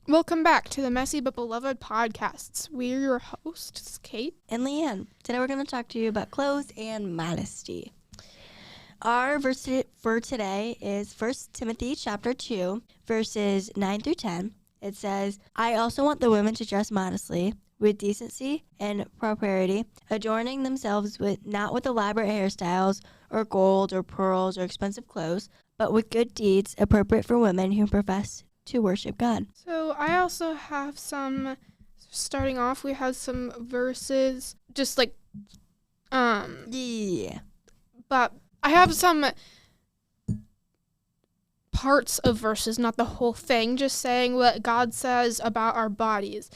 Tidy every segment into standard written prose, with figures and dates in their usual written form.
Welcome back to the Messy but Beloved podcasts. We're your hosts, Kate and Leanne. Today we're going to talk to you about clothes and modesty. Our verse for today is 1 Timothy chapter 2, verses 9 through 10. It says, I also want the women to dress modestly, with decency and propriety, adorning themselves not with elaborate hairstyles or gold or pearls or expensive clothes, but with good deeds appropriate for women who profess to worship God. So I also have starting off, we have some verses, just like, Yeah. but I have some parts of verses, not the whole thing, just saying what God says about our bodies.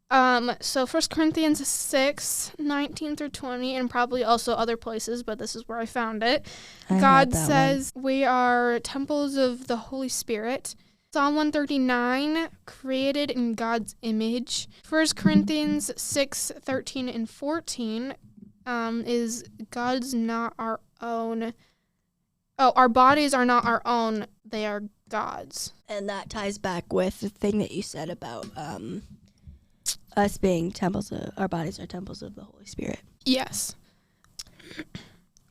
So 1 Corinthians 6, 19 through 20, and probably also other places, but this is where I found it. God says we are temples of the Holy Spirit. Psalm 139, created in God's image. 1 Corinthians 6, 13 and 14 is God's not our own. Oh, our bodies are not our own. They are God's. And that ties back with the thing that you said about us being temples our bodies are temples of the Holy Spirit. Yes.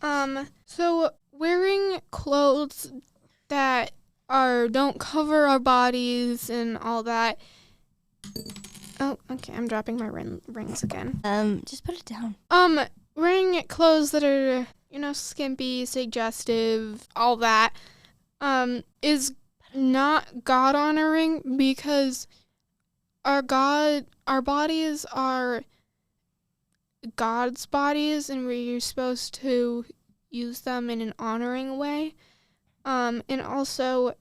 So wearing clothes that don't cover our bodies and all that. Oh, okay, I'm dropping my rings again. Just put it down. Wearing clothes that are, skimpy, suggestive, all that, is not God honoring, because our bodies are God's bodies, and we're supposed to use them in an honoring way. And also,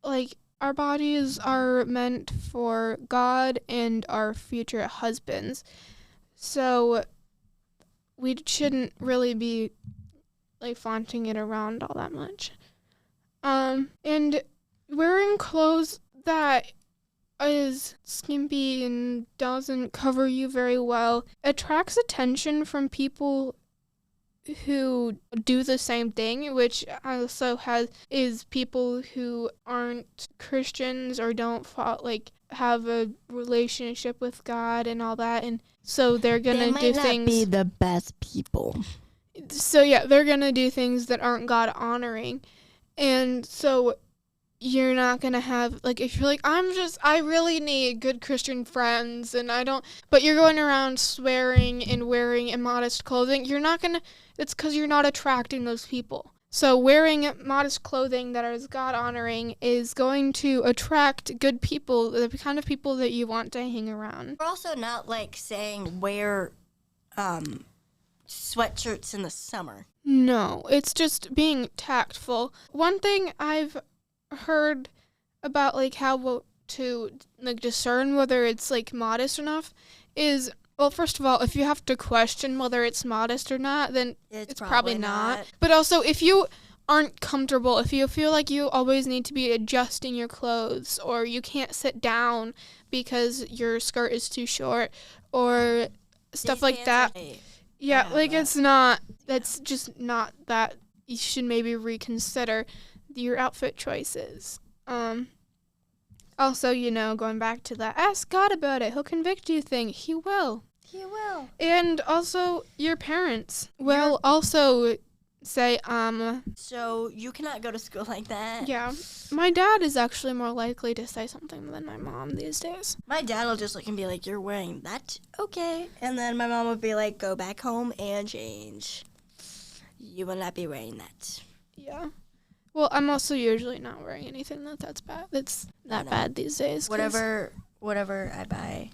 our bodies are meant for God and our future husbands. So we shouldn't really be, flaunting it around all that much. And wearing clothes that is skimpy and doesn't cover you very well attracts attention from people who do the same thing, which also is people who aren't Christians or don't have a relationship with God and all that, and so they're gonna do things. They might not be the best people. So yeah, they're gonna do things that aren't God honoring, and so you're not gonna have, if you're I really need good Christian friends, and I don't, but you're going around swearing and wearing immodest clothing, it's because you're not attracting those people. So wearing modest clothing that is God honoring is going to attract good people, the kind of people that you want to hang around. We're also not saying wear sweatshirts in the summer. No, it's just being tactful. One thing I've heard about how to discern whether it's modest enough is, well, first of all, if you have to question whether it's modest or not, then it's probably not. But also, if you aren't comfortable, if you feel like you always need to be adjusting your clothes, or you can't sit down because your skirt is too short, or stuff like that. Yeah, it's not, that's just not that. You should maybe reconsider your outfit choices. Also, going back to that, ask God about it. He'll convict you thing. He will. He will. And also, your parents will also say, So you cannot go to school like that. Yeah. My dad is actually more likely to say something than my mom these days. My dad will just look and be like, you're wearing that? Okay. And then my mom would be like, go back home and change. You will not be wearing that. Yeah. Well, I'm also usually not wearing anything that's bad. That's not bad these days. Whatever I buy,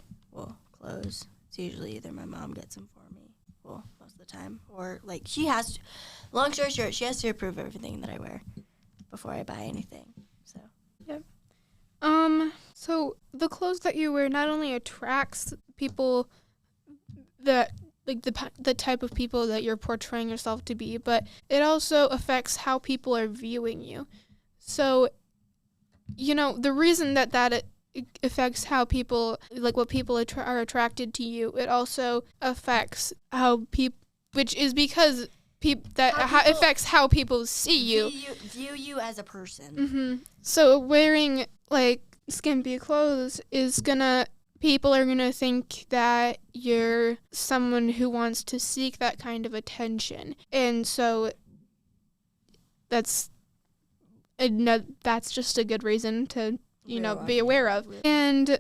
clothes, it's usually either my mom gets them for me, most of the time, or she has to, long story short, she has to approve everything that I wear before I buy anything. So. Yep. So the clothes that you wear not only attracts people that the type of people that you're portraying yourself to be, but it also affects how people are viewing you. So, the reason that it affects how people, what people are attracted to you, it also affects how people, which is because affects how people see you. View you as a person. Mm-hmm. So wearing, skimpy clothes is people are gonna think that you're someone who wants to seek that kind of attention. And so that's just a good reason to, be aware of. And,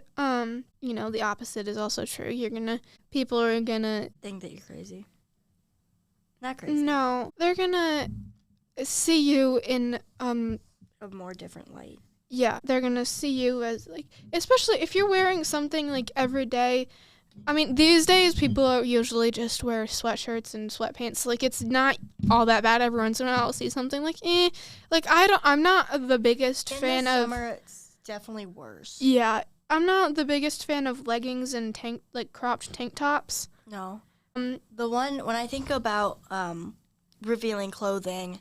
the opposite is also true. People are gonna think that you're crazy. Not crazy. No, they're gonna see you in, a more different light. Yeah, they're gonna see you as, like, especially if you're wearing something, like, every day. I mean, these days, people usually just wear sweatshirts and sweatpants. Like, it's not all that bad. Every once in a while, I'll see something like, Like, I'm not the biggest fan of... In the summer, it's definitely worse. Yeah, I'm not the biggest fan of leggings and cropped tank tops. No. When I think about revealing clothing,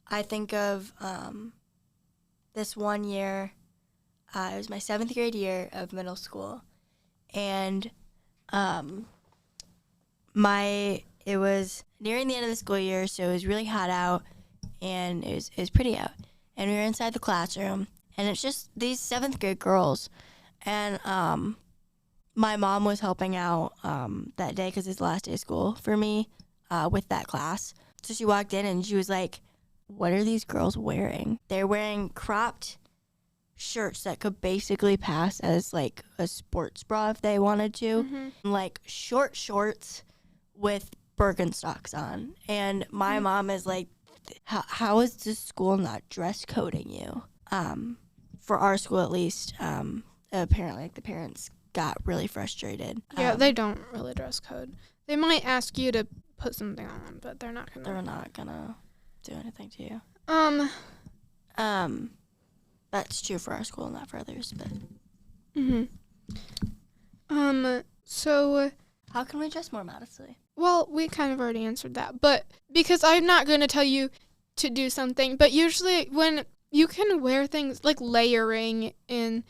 I think of this one year. It was my 7th grade year of middle school, and it was nearing the end of the school year, so it was really hot out, and it was pretty out, and we were inside the classroom, and it's just these 7th grade girls, and my mom was helping out that day because it's the last day of school for me with that class. So she walked in and she was like, "What are these girls wearing?" They're wearing cropped shirts that could basically pass as like a sports bra if they wanted to, like short shorts with Birkenstocks on. And my mom is like, how is this school not dress coding you? For our school at least, apparently like the parents got really frustrated. Yeah, they don't really dress code. They might ask you to put something on, but they're not gonna do anything to you. That's true for our school, not for others, but so how can we dress more modestly? Well, we kind of already answered that, but because I'm not going to tell you to do something, but usually when you can wear things like layering and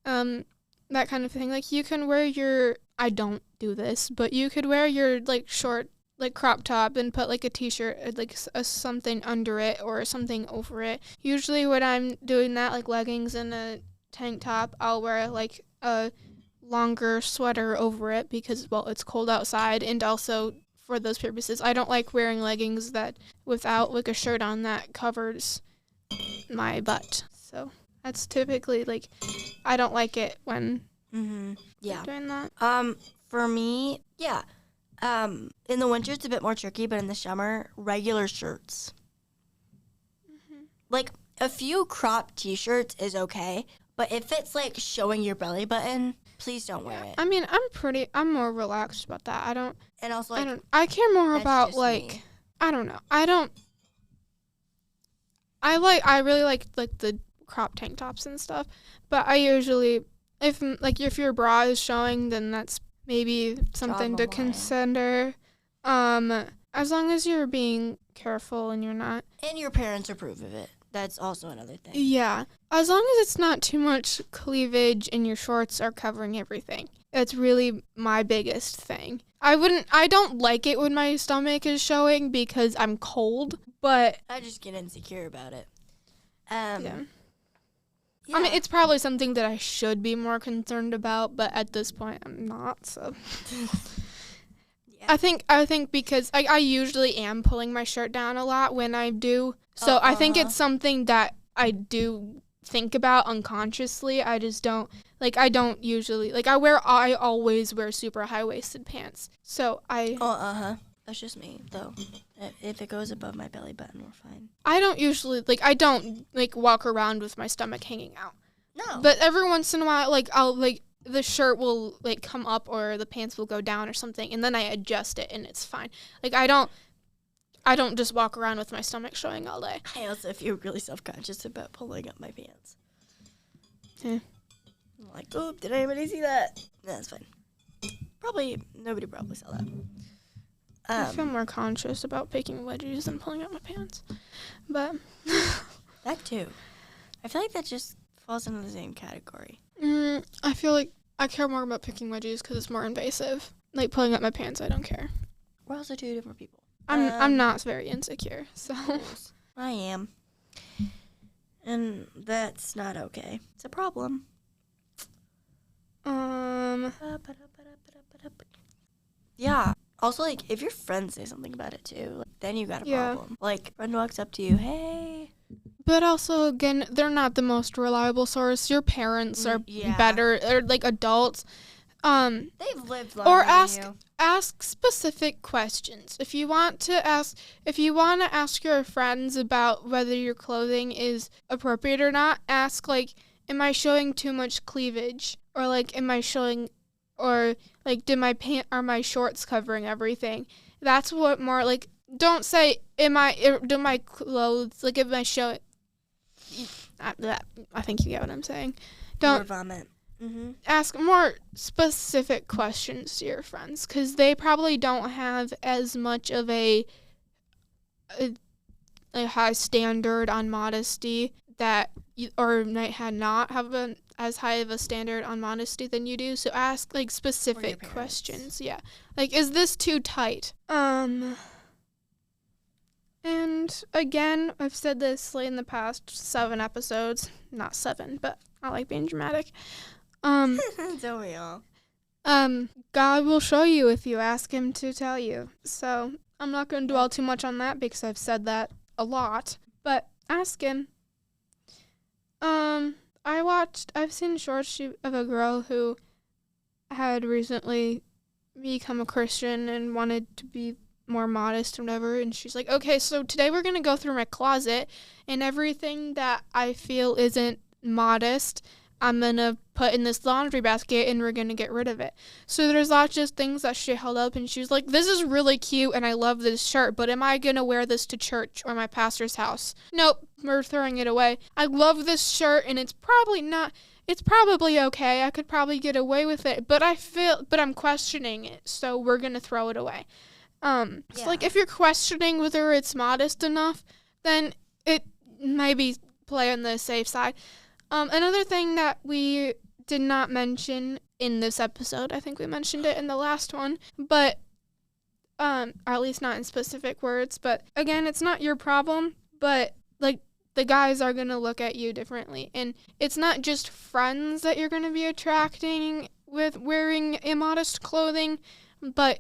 that kind of thing, like you can wear I don't do this, but you could wear your like short like crop top and put like a t-shirt, like something under it or something over it. Usually when I'm doing that, like leggings and a tank top, I'll wear like a longer sweater over it because, well, it's cold outside, and also for those purposes, I don't like wearing leggings that without like a shirt on that covers my butt. So that's typically like, I don't like it when doing that. For me, yeah. In the winter, it's a bit more tricky, but in the summer, regular shirts. Like, a few cropped t-shirts is okay, but if it's, like, showing your belly button, please don't wear it. I mean, I'm more relaxed about that. And also, like, I care more about, like, me. I don't know. I really like the crop tank tops and stuff, but I usually, if your bra is showing, then that's maybe something to consider. As long as you're being careful and you're not. And your parents approve of it. That's also another thing. Yeah. As long as it's not too much cleavage and your shorts are covering everything. That's really my biggest thing. I don't like it when my stomach is showing because I'm cold, but I just get insecure about it. Yeah. I mean, it's probably something that I should be more concerned about, but at this point, I'm not. So, yeah. I think because I usually am pulling my shirt down a lot when I do. So I think it's something that I do think about unconsciously. I just don't I don't usually I always wear super high waisted pants. So That's just me, though. If it goes above my belly button, we're fine. I don't usually, I don't, walk around with my stomach hanging out. No. But every once in a while, I'll, the shirt will, come up or the pants will go down or something, and then I adjust it, and it's fine. I don't just walk around with my stomach showing all day. I also feel really self-conscious about pulling up my pants. Yeah. I'm like, oh, did anybody see that? No, that's fine. Nobody probably saw that. I feel more conscious about picking wedgies than pulling up my pants. But that too. I feel like that just falls into the same category. I feel like I care more about picking wedgies because it's more invasive. Pulling up my pants, I don't care. We're also two different people. I'm not very insecure, so. I am. And that's not okay. It's a problem. Yeah. Also, like, if your friends say something about it too, like, then you got a Yeah. problem. Like, friend walks up to you, hey. But also, again, they're not the most reliable source. Your parents are Yeah. better, or like adults. They've lived longer Or than you. ask specific questions. If you want to ask your friends about whether your clothing is appropriate or not, ask like, am I showing too much cleavage? Or like, am I showing, or like, are my shorts covering everything? That's what more like. Don't say, do my clothes, like, am I showing? I think you get what I'm saying. More Don't vomit. Mm-hmm. ask more specific questions to your friends, because they probably don't have as much of a high standard on modesty that or might not have as high of a standard on modesty than you do. So ask like specific questions. Yeah, like, is this too tight? And again, I've said this like in the past 7 episodes. Not 7, but I like being dramatic. Don't we all? God will show you if you ask him to tell you. So I'm not going to dwell too much on that because I've said that a lot. But ask him. I've seen shorts of a girl who had recently become a Christian and wanted to be more modest or whatever, and she's like, okay, so today we're going to go through my closet, and everything that I feel isn't modest, I'm going to put in this laundry basket, and we're going to get rid of it. So there's lots of things that she held up, and she was like, this is really cute, and I love this shirt, but am I going to wear this to church or my pastor's house? Nope, we're throwing it away. I love this shirt, and it's probably okay. I could probably get away with it, but I'm questioning it, so we're going to throw it away. So like, if you're questioning whether it's modest enough, then it maybe play on the safe side. Another thing that we did not mention in this episode, I think we mentioned it in the last one, but or at least not in specific words, but again, it's not your problem, but like, the guys are going to look at you differently. And it's not just friends that you're going to be attracting with wearing immodest clothing, but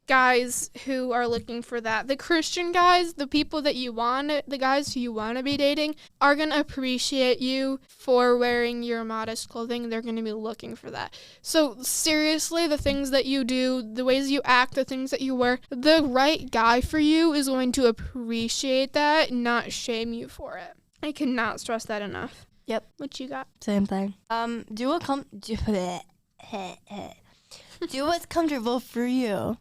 guys who are looking for that. The Christian guys, the people that the guys who you want to be dating, are going to appreciate you for wearing your modest clothing. They're going to be looking for that. So seriously, the things that you do, the ways you act, the things that you wear, the right guy for you is going to appreciate that, not shame you for it. I cannot stress that enough. Yep. What you got? Same thing. Do what's comfortable for you.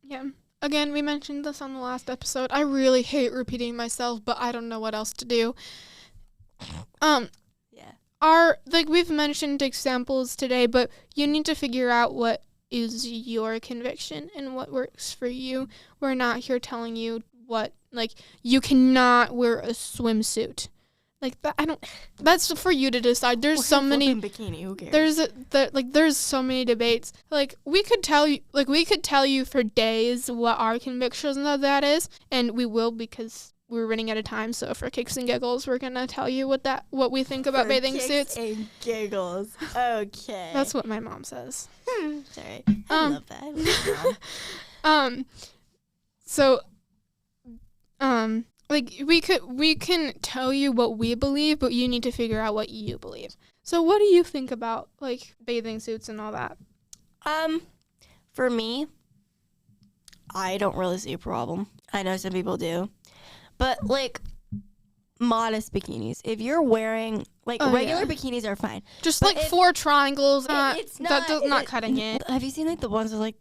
Yeah. Again, we mentioned this on the last episode. I really hate repeating myself, but I don't know what else to do. We've mentioned examples today, but you need to figure out what is your conviction and what works for you. We're not here telling you what, like, you cannot wear a swimsuit. Like that, that's for you to decide. There's so many bikini. Who cares? There's so many debates. Like, we could tell you for days what our convictions of that is, and we will, because we're running out of time. So for kicks and giggles, we're gonna tell you what we think about bathing suits. And giggles. Okay. That's what my mom says. Sorry. I love that. I love Mom. So, like, we can tell you what we believe, but you need to figure out what you believe. So what do you think about, like, bathing suits and all that? For me, I don't really see a problem. I know some people do. But, like, modest bikinis. If you're wearing, like, regular bikinis are fine. Just, but like, 4 triangles, not cutting it. Have you seen, like, the ones with, like,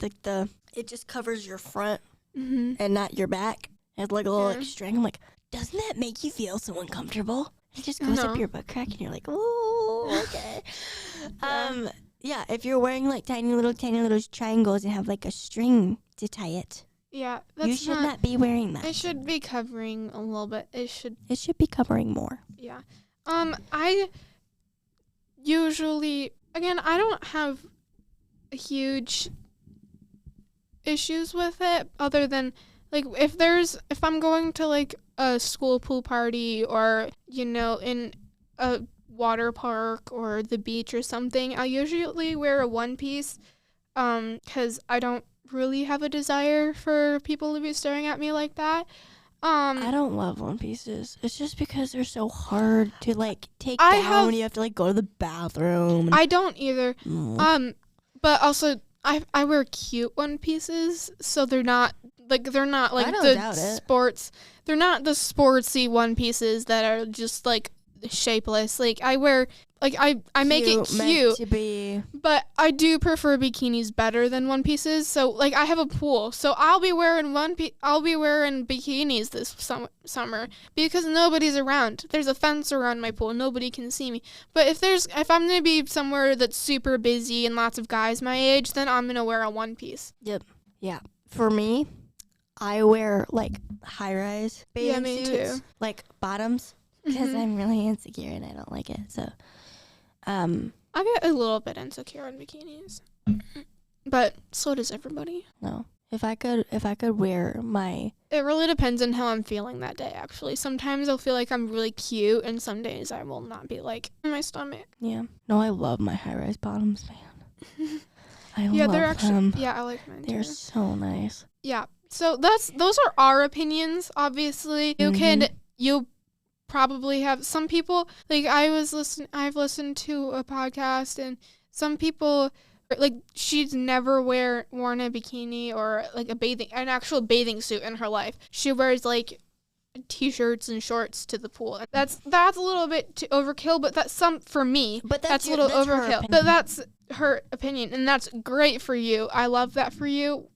it just covers your front and not your back? It's like a little like string. I'm like, doesn't that make you feel so uncomfortable? It just goes up your butt crack, and you're like, oh, okay. Yeah. If you're wearing like tiny little triangles and have like a string to tie it, you should not be wearing that. It should be covering a little bit. It should be covering more. Yeah. I usually, again, I don't have huge issues with it, other than, like, if I'm going to, like, a school pool party, or, you know, in a water park or the beach or something, I'll usually wear a one piece because I don't really have a desire for people to be staring at me like that. I don't love one pieces. It's just because they're so hard to like take I down when you have to like go to the bathroom. I don't either. Mm. But also I wear cute one pieces, so they're not like I don't the doubt it. sports. They're not the sportsy one pieces that are just like shapeless. Like I wear like I make it meant cute. to be. But I do prefer bikinis better than one pieces. So like I have a pool, so I'll be wearing bikinis this summer because nobody's around. There's a fence around my pool, nobody can see me. But if I'm gonna be somewhere that's super busy and lots of guys my age, then I'm gonna wear a one piece. Yep. Yeah. For me, I wear like high rise bathing me suits, too. like bottoms, because Mhm. I'm really insecure and I don't like it. So, I get a little bit insecure in bikinis, but so does everybody. no. If I could wear my It really depends on how I'm feeling that day, actually. Sometimes I'll feel like I'm really cute, and some days I will not be like, my stomach. no, I love my high rise bottoms, man. I Yeah, love they're actually, them. yeah, I like mine They're too. so nice. Yeah, so those are our opinions, obviously. You probably have some people, like I've listened to a podcast, and some people, like she's never worn a bikini or like an actual bathing suit in her life. She wears like t-shirts and shorts to the pool. That's a little bit too overkill, but for me. But That's a her little overkill. opinion. But that's her opinion, and that's great for you. I love that for you.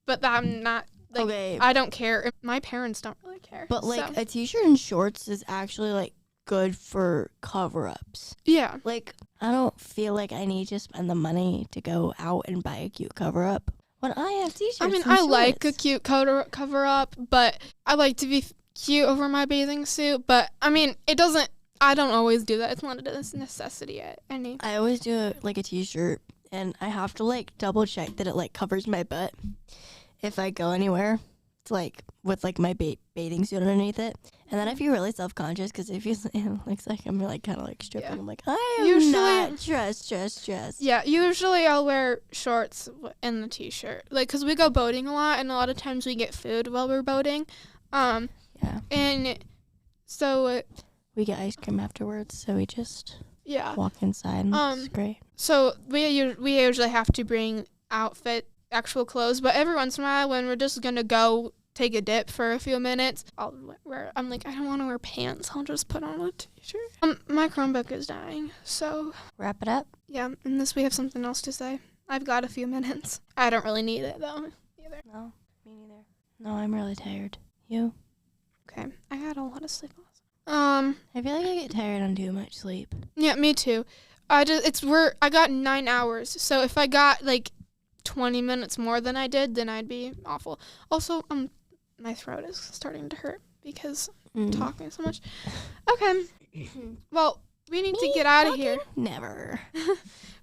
But I'm not like Okay. I don't care. My parents don't really care. But like so. a t-shirt and shorts is actually like good for cover-ups. Yeah. Like I don't feel like I need to spend the money to go out and buy a cute cover-up when I have t-shirts. I mean, and I like a shorts. cute cover up, but I like to be cute over my bathing suit. But I mean, I don't always do that. It's not a necessity at any. I always do like a t-shirt, and I have to like double check that it like covers my butt if I go anywhere. It's like with like my bathing suit underneath it, and then I feel really self-conscious because it looks like I'm like kind of like stripping. Yeah. I'm like I am Usually- not dressed. Yeah, usually I'll wear shorts and the t-shirt, like because we go boating a lot, and a lot of times we get food while we're boating. Yeah. And so We get ice cream afterwards, so we just yeah. walk inside. And it's great. So we usually have to bring actual clothes, but every once in a while when we're just gonna go take a dip for a few minutes, I'm like, I don't want to wear pants. I'll just put on a t-shirt. My Chromebook is dying, so Wrap it up. yeah. Unless we have something else to say, I've got a few minutes. I don't really need it though either. No, me neither. No, I'm really tired. You? Okay, I had a lot of sleep last. I feel like I get tired on too much sleep. Yeah, me too. I got 9 hours, so if I got like 20 minutes more than I did, then I'd be awful. Also, my throat is starting to hurt because I'm talking so much. Okay. Well, we need to get out of here. Never.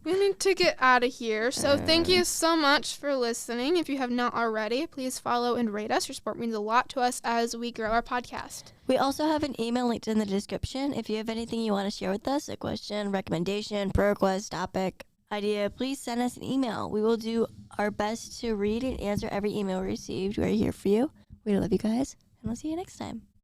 We need to get out of here. So thank you so much for listening. If you have not already, please follow and rate us. Your support means a lot to us as we grow our podcast. We also have an email linked in the description. If you have anything you want to share with us, a question, recommendation, prayer request, topic, idea, please send us an email. We will do our best to read and answer every email received. We're here for you. We love you guys, and we'll see you next time.